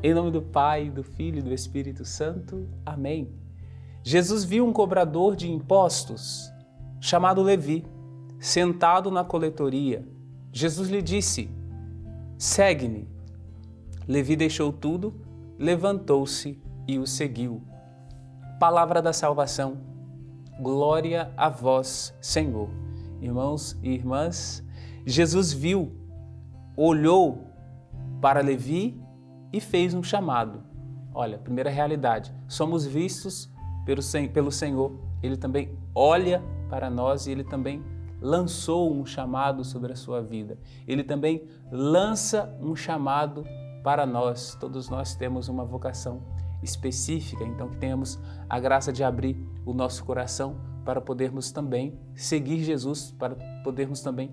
Em nome do Pai, do Filho e do Espírito Santo. Amém. Jesus viu um cobrador de impostos, chamado Levi, sentado na coletoria. Jesus lhe disse: segue-me. Levi deixou tudo, levantou-se e o seguiu. Palavra da salvação. Glória a vós, Senhor. Irmãos e irmãs, Jesus viu, olhou para Levi e fez um chamado. Olha, primeira realidade, somos vistos pelo Senhor. Ele também olha para nós e Ele também lançou um chamado sobre a sua vida. Ele também lança um chamado para nós. Todos nós temos uma vocação específica, então que tenhamos a graça de abrir o nosso coração para podermos também seguir Jesus, para podermos também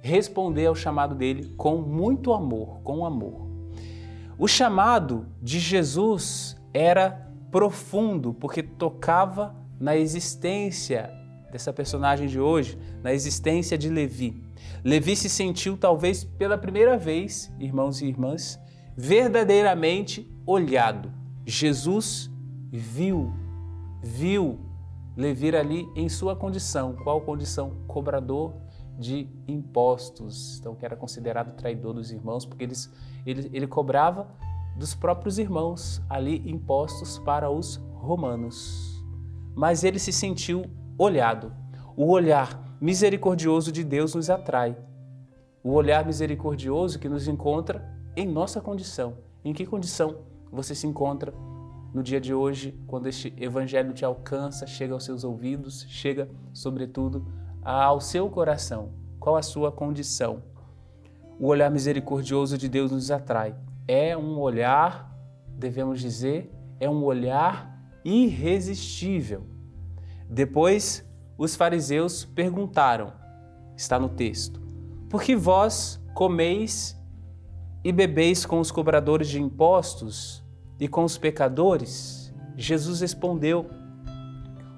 responder ao chamado dele com muito amor, com amor. O chamado de Jesus era profundo, porque tocava na existência dessa personagem de hoje, na existência de Levi. Levi se sentiu, talvez pela primeira vez, irmãos e irmãs, verdadeiramente olhado. Jesus viu Levi ali em sua condição. Qual condição? Cobrador de impostos. Então, que era considerado traidor dos irmãos, porque ele cobrava dos próprios irmãos ali impostos para os romanos. Mas ele se sentiu olhado. O olhar misericordioso de Deus nos atrai. O olhar misericordioso que nos encontra em nossa condição. Em que condição você se encontra no dia de hoje, quando este evangelho te alcança, chega aos seus ouvidos, chega, sobretudo, ao seu coração? Qual a sua condição? O olhar misericordioso de Deus nos atrai. É um olhar, devemos dizer, é um olhar irresistível. Depois, os fariseus perguntaram, está no texto, por que vós comeis e bebeis com os cobradores de impostos e com os pecadores? Jesus respondeu: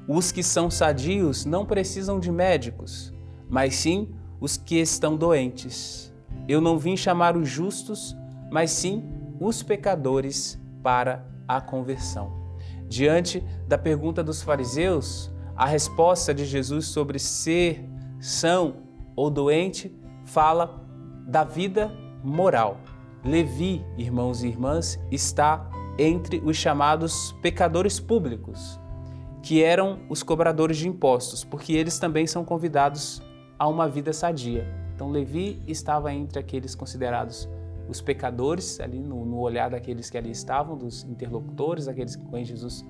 os que são sadios não precisam de médicos, mas sim os que estão doentes. Eu não vim chamar os justos, mas sim os pecadores para a conversão. Diante da pergunta dos fariseus, a resposta de Jesus sobre ser são ou doente fala da vida moral. Levi, irmãos e irmãs, está entre os chamados pecadores públicos, que eram os cobradores de impostos, porque eles também são convidados a uma vida sadia. Então Levi estava entre aqueles considerados os pecadores, ali no olhar daqueles que ali estavam, dos interlocutores, daqueles com quem Jesus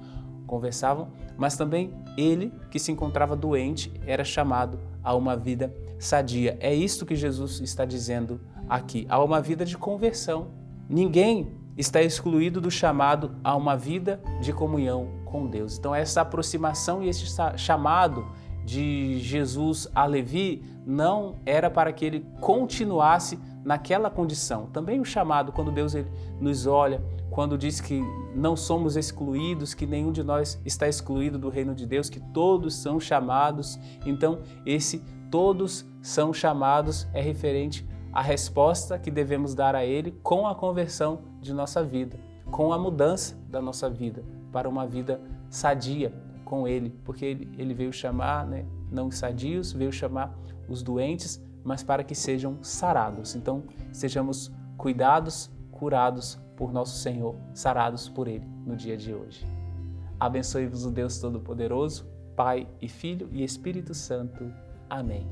conversavam, mas também ele, que se encontrava doente, era chamado a uma vida sadia. É isto que Jesus está dizendo aqui, a uma vida de conversão. Ninguém está excluído do chamado a uma vida de comunhão com Deus. Então essa aproximação e esse chamado de Jesus a Levi não era para que ele continuasse naquela condição. Também o chamado, quando Deus ele nos olha, quando diz que não somos excluídos, que nenhum de nós está excluído do reino de Deus, que todos são chamados. Então esse todos são chamados é referente à resposta que devemos dar a Ele com a conversão de nossa vida, com a mudança da nossa vida para uma vida sadia com Ele, porque Ele veio chamar, não os sadios, veio chamar os doentes, mas para que sejam sarados. Então, sejamos cuidados, curados por nosso Senhor, sarados por Ele no dia de hoje. Abençoe-vos o Deus Todo-Poderoso, Pai e Filho e Espírito Santo. Amém.